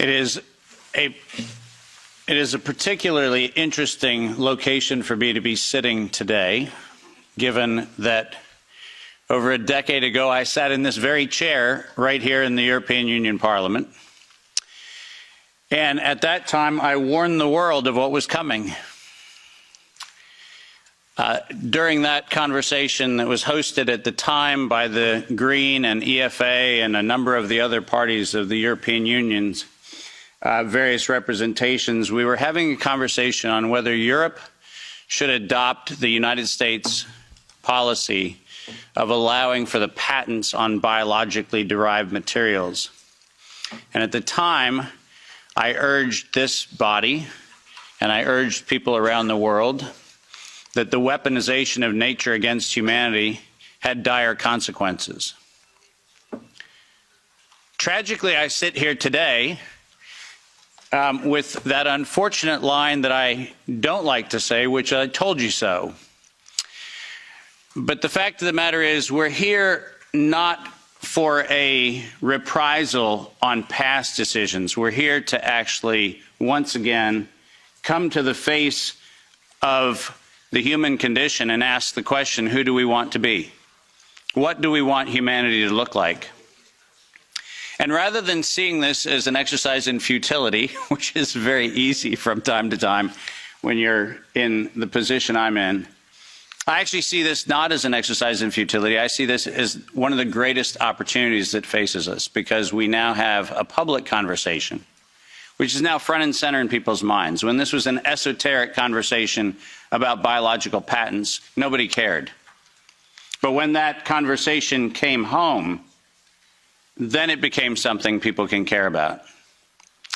It is a particularly interesting location for me to be sitting today, given that over a decade ago I sat in this very chair right here in the European Union Parliament. And at that time, I warned the world of what was coming. During that conversation that was hosted at the time by the Green and EFA and a number of the other parties of the European Union's various representations, we were having a conversation on whether Europe should adopt the United States policy of allowing for the patents on biologically derived materials. And at the time, I urged this body, and I urged people around the world, that the weaponization of nature against humanity had dire consequences. Tragically, I sit here today with that unfortunate line that I don't like to say, which I told you so. But the fact of the matter is, we're here not for a reprisal on past decisions. We're here to actually, once again, come to the face of the human condition and ask the question, who do we want to be? What do we want humanity to look like? And rather than seeing this as an exercise in futility, which is very easy from time to time when you're in the position I'm in, I actually see this not as an exercise in futility. I see this as one of the greatest opportunities that faces us, because we now have a public conversation, which is now front and center in people's minds. When this was an esoteric conversation about biological patents, nobody cared. But when that conversation came home, then it became something people can care about.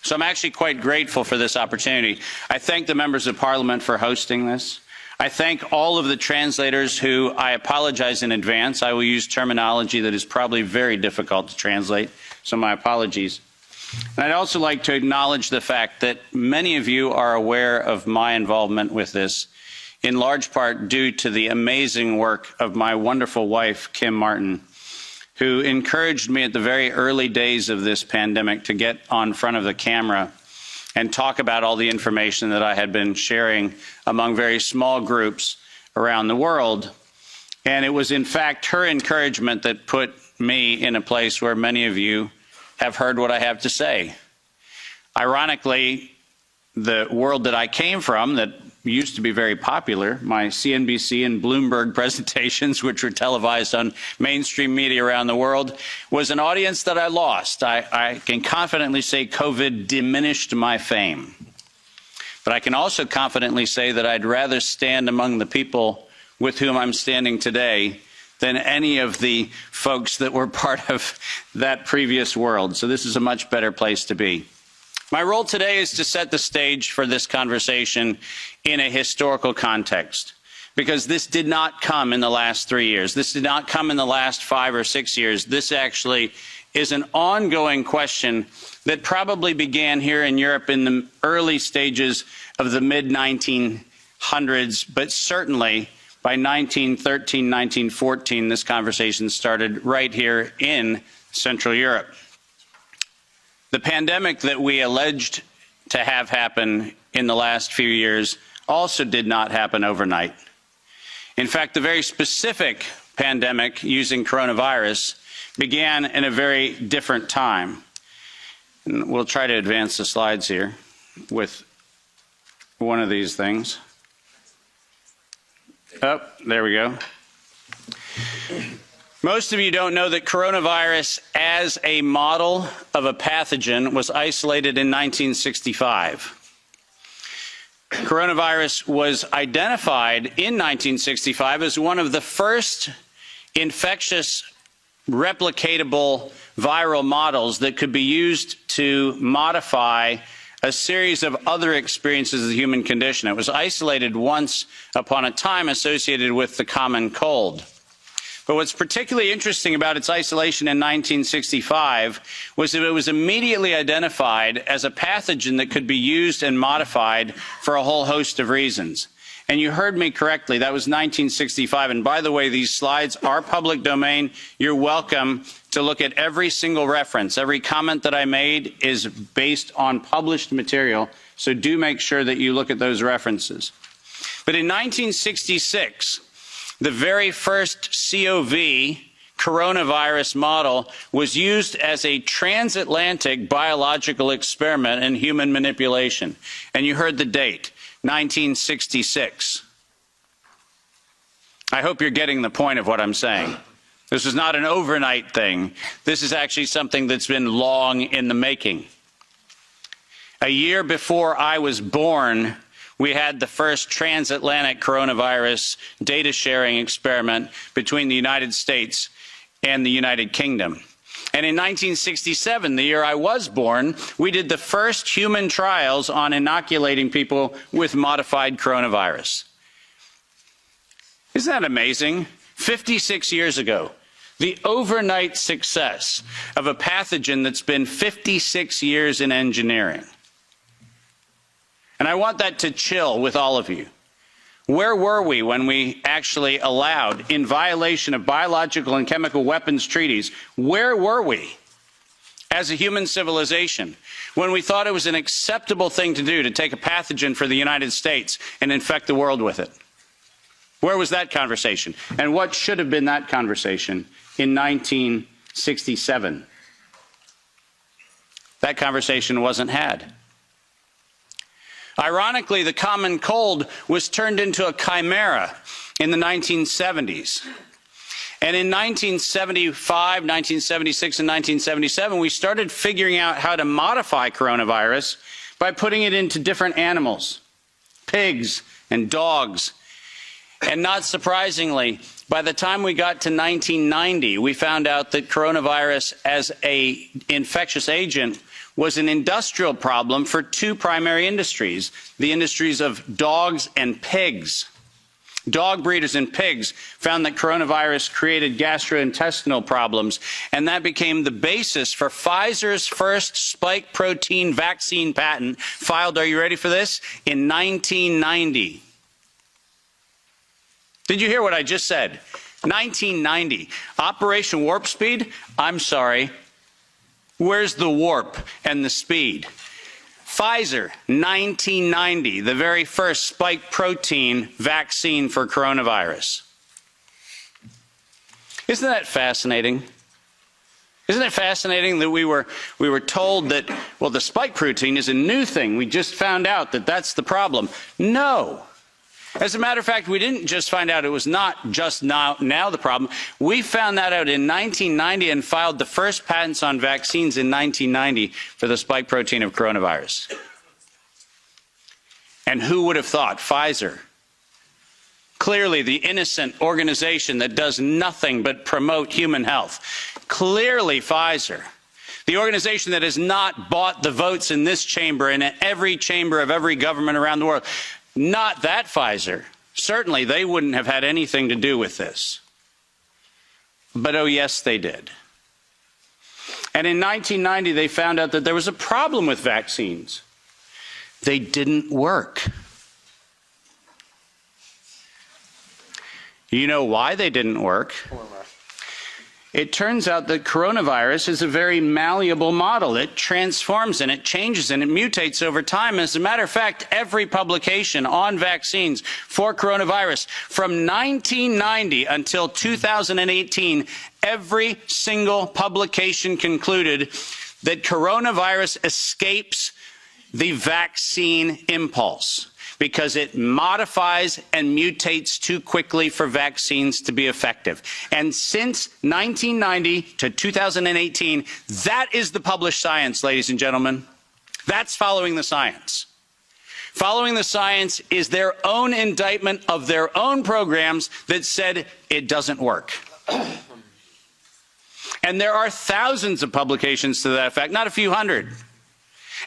So I'm actually quite grateful for this opportunity. I thank the members of Parliament for hosting this. I thank all of the translators who, I apologize in advance. I will use terminology that is probably very difficult to translate, so my apologies. And I'd also like to acknowledge the fact that many of you are aware of my involvement with this, in large part due to the amazing work of my wonderful wife, Kim Martin, who encouraged me at the very early days of this pandemic to get on front of the camera and talk about all the information that I had been sharing among very small groups around the world. And it was, in fact, her encouragement that put me in a place where many of you have heard what I have to say. Ironically, the world that I came from, that used to be very popular, my CNBC and Bloomberg presentations, which were televised on mainstream media around the world, was an audience that I lost. I can confidently say COVID diminished my fame. But I can also confidently say that I'd rather stand among the people with whom I'm standing today than any of the folks that were part of that previous world. So this is a much better place to be. My role today is to set the stage for this conversation in a historical context, because this did not come in the last 3 years. This did not come in the last 5 or 6 years. This actually is an ongoing question that probably began here in Europe in the early stages of the mid-1900s, but certainly by 1913, 1914, this conversation started right here in Central Europe. The pandemic that we alleged to have happen in the last few years also did not happen overnight. In fact, the very specific pandemic using coronavirus began in a very different time. And we'll try to advance the slides here with one of these things. Oh, there we go. Most of you don't know that coronavirus as a model of a pathogen was isolated in 1965. Coronavirus was identified in 1965 as one of the first infectious replicatable viral models that could be used to modify a series of other experiences of the human condition. It was isolated once upon a time associated with the common cold. But what's particularly interesting about its isolation in 1965 was that it was immediately identified as a pathogen that could be used and modified for a whole host of reasons. And you heard me correctly, that was 1965. And by the way, these slides are public domain. You're welcome to look at every single reference. Every comment that I made is based on published material, so do make sure that you look at those references. But in 1966, the very first COV coronavirus model was used as a transatlantic biological experiment in human manipulation. And you heard the date, 1966. I hope you're getting the point of what I'm saying. This is not an overnight thing. This is actually something that's been long in the making. A year before I was born, we had the first transatlantic coronavirus data sharing experiment between the United States and the United Kingdom. And in 1967, the year I was born, we did the first human trials on inoculating people with modified coronavirus. Isn't that amazing? 56 years ago, the overnight success of a pathogen that's been 56 years in engineering. And I want that to chill with all of you. Where were we when we actually allowed, in violation of biological and chemical weapons treaties, where were we as a human civilization when we thought it was an acceptable thing to do to take a pathogen for the United States and infect the world with it? Where was that conversation? And what should have been that conversation in 1967? That conversation wasn't had. Ironically, the common cold was turned into a chimera in the 1970s. And in 1975, 1976, and 1977, we started figuring out how to modify coronavirus by putting it into different animals, pigs and dogs. And not surprisingly, by the time we got to 1990, we found out that coronavirus as an infectious agent was an industrial problem for two primary industries, the industries of dogs and pigs. Dog breeders and pigs found that coronavirus created gastrointestinal problems, and that became the basis for Pfizer's first spike protein vaccine patent, filed, are you ready for this, in 1990. Did you hear what I just said? 1990. Operation Warp Speed? I'm sorry. Where's the warp and the speed? Pfizer, 1990, the very first spike protein vaccine for coronavirus. Isn't that fascinating? Isn't it fascinating that we were told that, well, the spike protein is a new thing. We just found out that that's the problem. No. As a matter of fact, we didn't just find out it was not just now the problem. We found that out in 1990 and filed the first patents on vaccines in 1990 for the spike protein of coronavirus. And who would have thought? Pfizer. Clearly the innocent organization that does nothing but promote human health. Clearly Pfizer. The organization that has not bought the votes in this chamber and in every chamber of every government around the world. Not that Pfizer. Certainly they wouldn't have had anything to do with this. But oh yes, they did. And in 1990, they found out that there was a problem with vaccines. They didn't work. You know why they didn't work? It turns out that coronavirus is a very malleable model. It transforms and it changes and it mutates over time. As a matter of fact, every publication on vaccines for coronavirus from 1990 until 2018, every single publication concluded that coronavirus escapes the vaccine impulse, because it modifies and mutates too quickly for vaccines to be effective. And since 1990 to 2018, that is the published science, ladies and gentlemen. That's following the science. Following the science is their own indictment of their own programs that said it doesn't work. And there are thousands of publications to that effect, not a few hundred,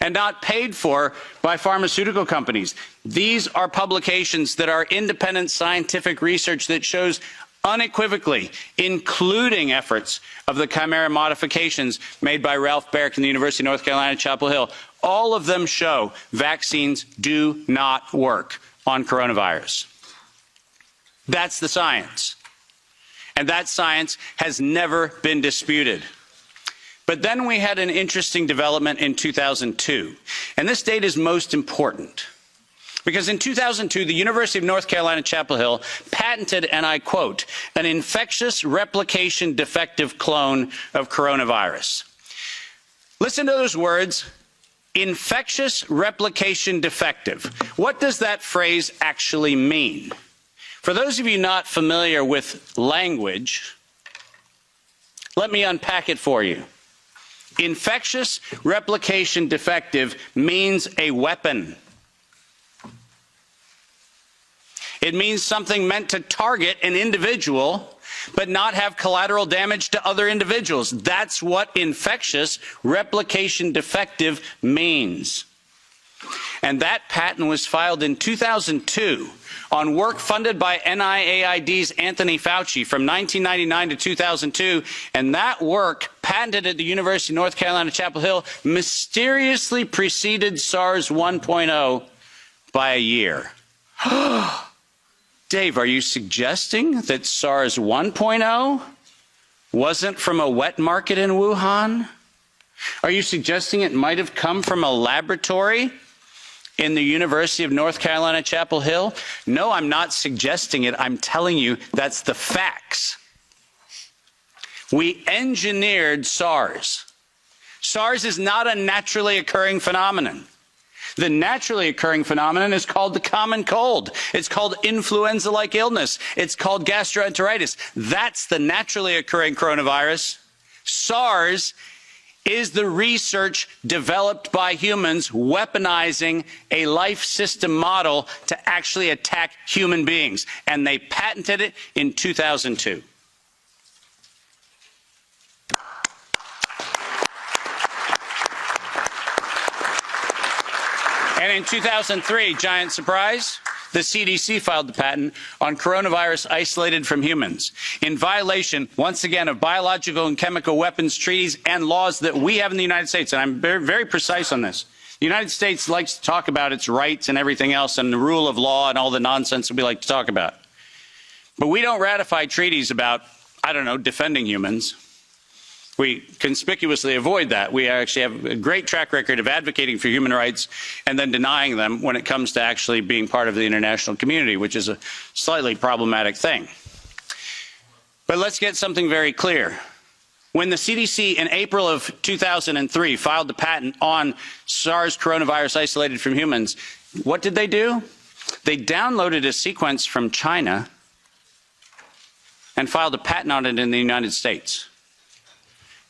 and not paid for by pharmaceutical companies. These are publications that are independent scientific research that shows unequivocally, including efforts of the chimera modifications made by Ralph Baric in the University of North Carolina, Chapel Hill. All of them show vaccines do not work on coronavirus. That's the science. And that science has never been disputed. But then we had an interesting development in 2002. And this date is most important. Because in 2002, the University of North Carolina, Chapel Hill patented, and I quote, an infectious replication defective clone of coronavirus. Listen to those words, infectious replication defective. What does that phrase actually mean? For those of you not familiar with language, let me unpack it for you. Infectious replication defective means a weapon. It means something meant to target an individual, but not have collateral damage to other individuals. That's what infectious replication defective means. And that patent was filed in 2002 on work funded by NIAID's Anthony Fauci from 1999 to 2002. And that work, patented at the University of North Carolina, Chapel Hill, mysteriously preceded SARS 1.0 by a year. Dave, are you suggesting that SARS 1.0 wasn't from a wet market in Wuhan? Are you suggesting it might have come from a laboratory in the University of North Carolina, Chapel Hill? No, I'm not suggesting it. I'm telling you that's the facts. We engineered SARS. SARS is not a naturally occurring phenomenon. The naturally occurring phenomenon is called the common cold. It's called influenza-like illness. It's called gastroenteritis. That's the naturally occurring coronavirus. SARS is the research developed by humans weaponizing a life system model to actually attack human beings. And they patented it in 2002. And in 2003, giant surprise, the CDC filed the patent on coronavirus isolated from humans in violation, once again, of biological and chemical weapons treaties and laws that we have in the United States. And I'm very, very precise on this. The United States likes to talk about its rights and everything else and the rule of law and all the nonsense that we like to talk about. But we don't ratify treaties about, I don't know, defending humans. We conspicuously avoid that. We actually have a great track record of advocating for human rights and then denying them when it comes to actually being part of the international community, which is a slightly problematic thing. But let's get something very clear. When the CDC in April of 2003 filed the patent on SARS coronavirus isolated from humans, what did they do? They downloaded a sequence from China and filed a patent on it in the United States.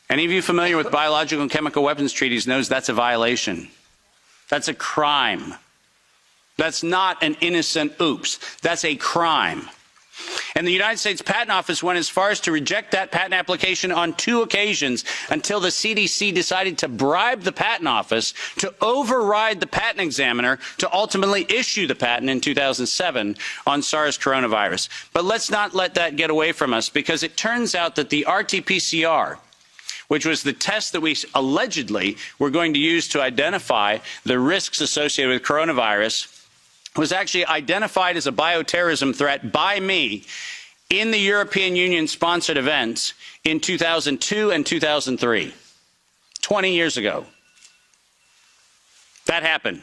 Any of you familiar with biological and chemical weapons treaties knows that's a violation. That's a crime. That's not an innocent oops. That's a crime. And the United States Patent Office went as far as to reject that patent application on 2 occasions until the CDC decided to bribe the Patent Office to override the patent examiner to ultimately issue the patent in 2007 on SARS coronavirus. But let's not let that get away from us, because it turns out that the RT-PCR, which was the test that we allegedly were going to use to identify the risks associated with coronavirus, was actually identified as a bioterrorism threat by me in the European Union-sponsored events in 2002 and 2003, 20 years ago. That happened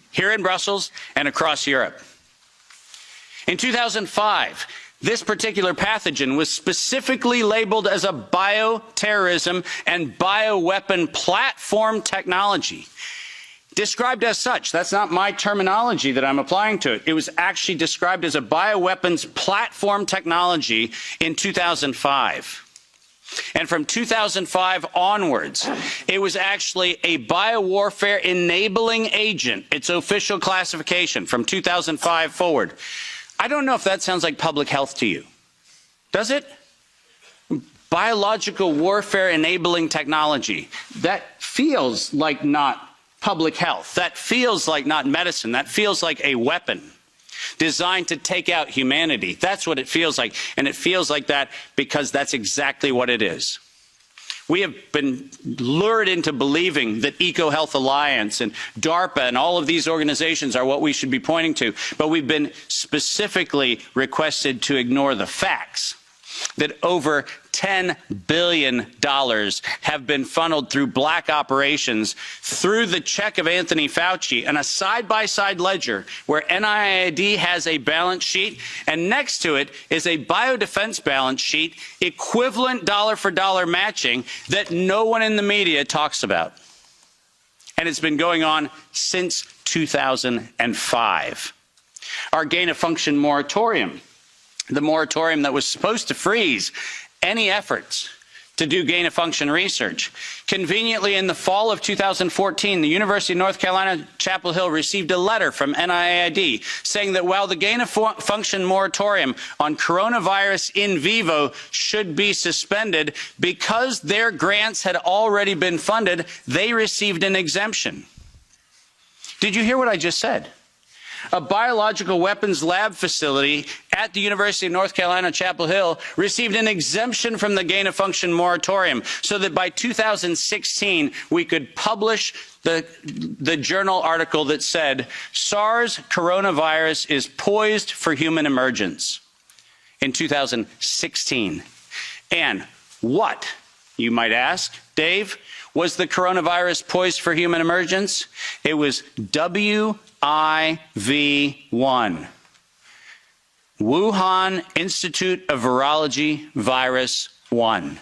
here in Brussels and across Europe. In 2005, this particular pathogen was specifically labeled as a bioterrorism and bioweapon platform technology. Described as such. That's not my terminology that I'm applying to it. It was actually described as a bioweapons platform technology in 2005. And from 2005 onwards, it was actually a biowarfare enabling agent, its official classification from 2005 forward. I don't know if that sounds like public health to you. Does it? Biological warfare enabling technology. That feels like not public health. That feels like not medicine. That feels like a weapon designed to take out humanity. That's what it feels like. And it feels like that because that's exactly what it is. We have been lured into believing that EcoHealth Alliance and DARPA and all of these organizations are what we should be pointing to, but we've been specifically requested to ignore the facts that over $10 billion have been funneled through black operations through the check of Anthony Fauci and a side-by-side ledger where NIAID has a balance sheet and next to it is a biodefense balance sheet equivalent dollar-for-dollar matching that no one in the media talks about. And it's been going on since 2005. Our gain-of-function moratorium, the moratorium that was supposed to freeze any efforts to do gain-of-function research. Conveniently, in the fall of 2014, the University of North Carolina, Chapel Hill received a letter from NIAID saying that while the gain-of-function moratorium on coronavirus in vivo should be suspended, because their grants had already been funded, they received an exemption. Did you hear what I just said? A biological weapons lab facility at the University of North Carolina, Chapel Hill, received an exemption from the gain-of-function moratorium so that by 2016 we could publish the journal article that said SARS coronavirus is poised for human emergence in 2016. And what, you might ask, Dave, was the coronavirus poised for human emergence? It was WIV1, Wuhan Institute of Virology Virus 1.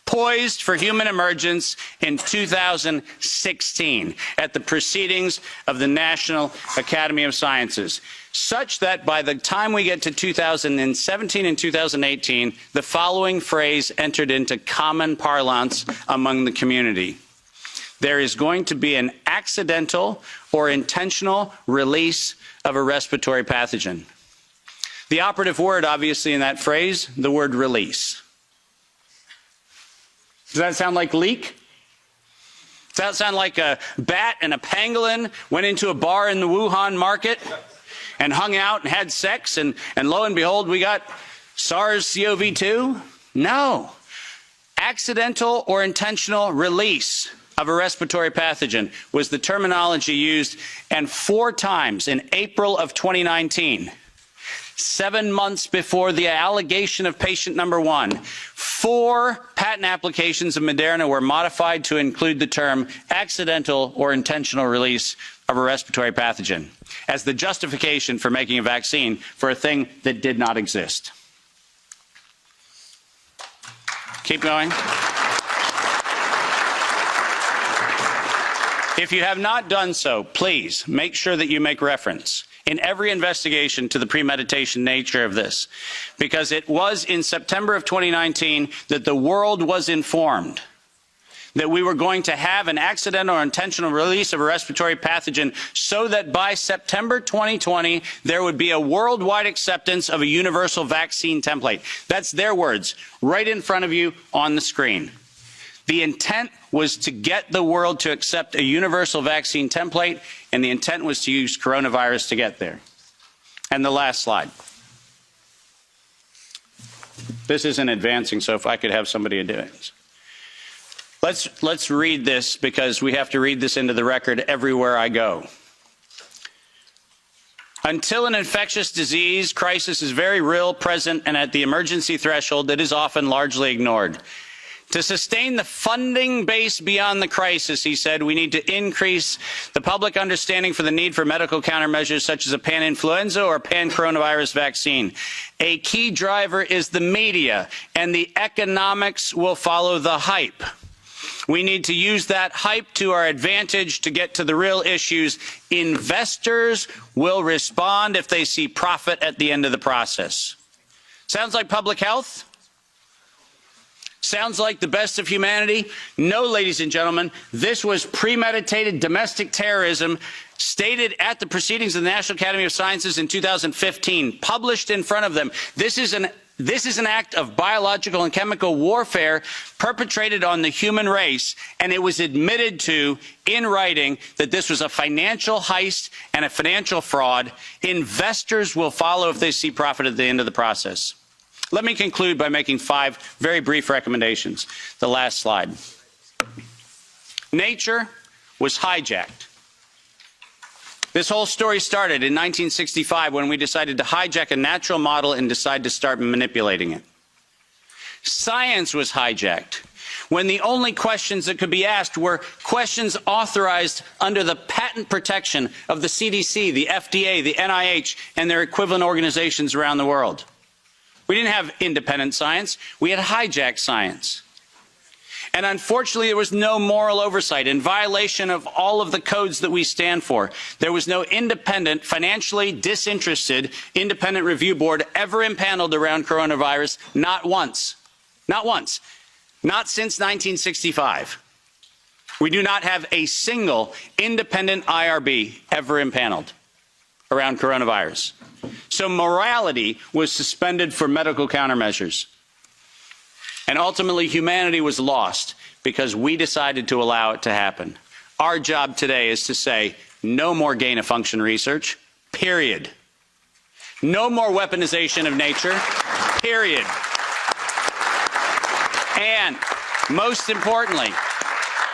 Poised for human emergence in 2016 at the proceedings of the National Academy of Sciences, such that by the time we get to 2017 and 2018, the following phrase entered into common parlance among the community. There is going to be an accidental or intentional release of a respiratory pathogen. The operative word, obviously, in that phrase, the word release. Does that sound like leak? Does that sound like a bat and a pangolin went into a bar in the Wuhan market and hung out and had sex and lo and behold, we got SARS-CoV-2? No. Accidental or intentional release of a respiratory pathogen was the terminology used, and 4 times in April of 2019, 7 months before the allegation of patient number 1, 4 patent applications of Moderna were modified to include the term accidental or intentional release of a respiratory pathogen as the justification for making a vaccine for a thing that did not exist. Keep going. If you have not done so, please make sure that you make reference in every investigation to the premeditation nature of this, because it was in September of 2019 that the world was informed that we were going to have an accidental or intentional release of a respiratory pathogen so that by September 2020, there would be a worldwide acceptance of a universal vaccine template. That's their words, right in front of you on the screen. The intent was to get the world to accept a universal vaccine template, and the intent was to use coronavirus to get there. And the last slide. This isn't advancing, so if I could have somebody do it. Let's read this, because we have to read this into the record everywhere I go. Until an infectious disease crisis is very real, present, and at the emergency threshold, it is often largely ignored. To sustain the funding base beyond the crisis, he said, we need to increase the public understanding for the need for medical countermeasures such as a pan-influenza or pan-coronavirus vaccine. A key driver is the media, and the economics will follow the hype. We need to use that hype to our advantage to get to the real issues. Investors will respond if they see profit at the end of the process. Sounds like public health? Sounds like the best of humanity? No, ladies and gentlemen, this was premeditated domestic terrorism stated at the proceedings of the National Academy of Sciences in 2015, published in front of them. This is an act of biological and chemical warfare perpetrated on the human race, and it was admitted to in writing that this was a financial heist and a financial fraud. Investors will follow if they see profit at the end of the process. Let me conclude by making 5 very brief recommendations. The last slide. Nature was hijacked. This whole story started in 1965 when we decided to hijack a natural model and decide to start manipulating it. Science was hijacked when the only questions that could be asked were questions authorized under the patent protection of the CDC, the FDA, the NIH, and their equivalent organizations around the world. We didn't have independent science. We had hijacked science. And unfortunately, there was no moral oversight in violation of all of the codes that we stand for. There was no independent, financially disinterested, independent review board ever impaneled around coronavirus, not once. Not once. Not since 1965. We do not have a single independent IRB ever impaneled around coronavirus. So morality was suspended for medical countermeasures. And ultimately, humanity was lost because we decided to allow it to happen. Our job today is to say, no more gain-of-function research, period. No more weaponization of nature, period. And most importantly,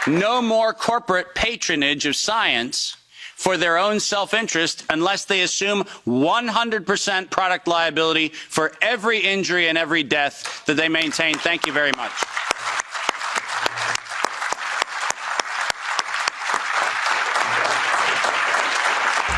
no more corporate patronage of science for their own self-interest unless they assume 100% product liability for every injury and every death that they maintain. Thank you very much.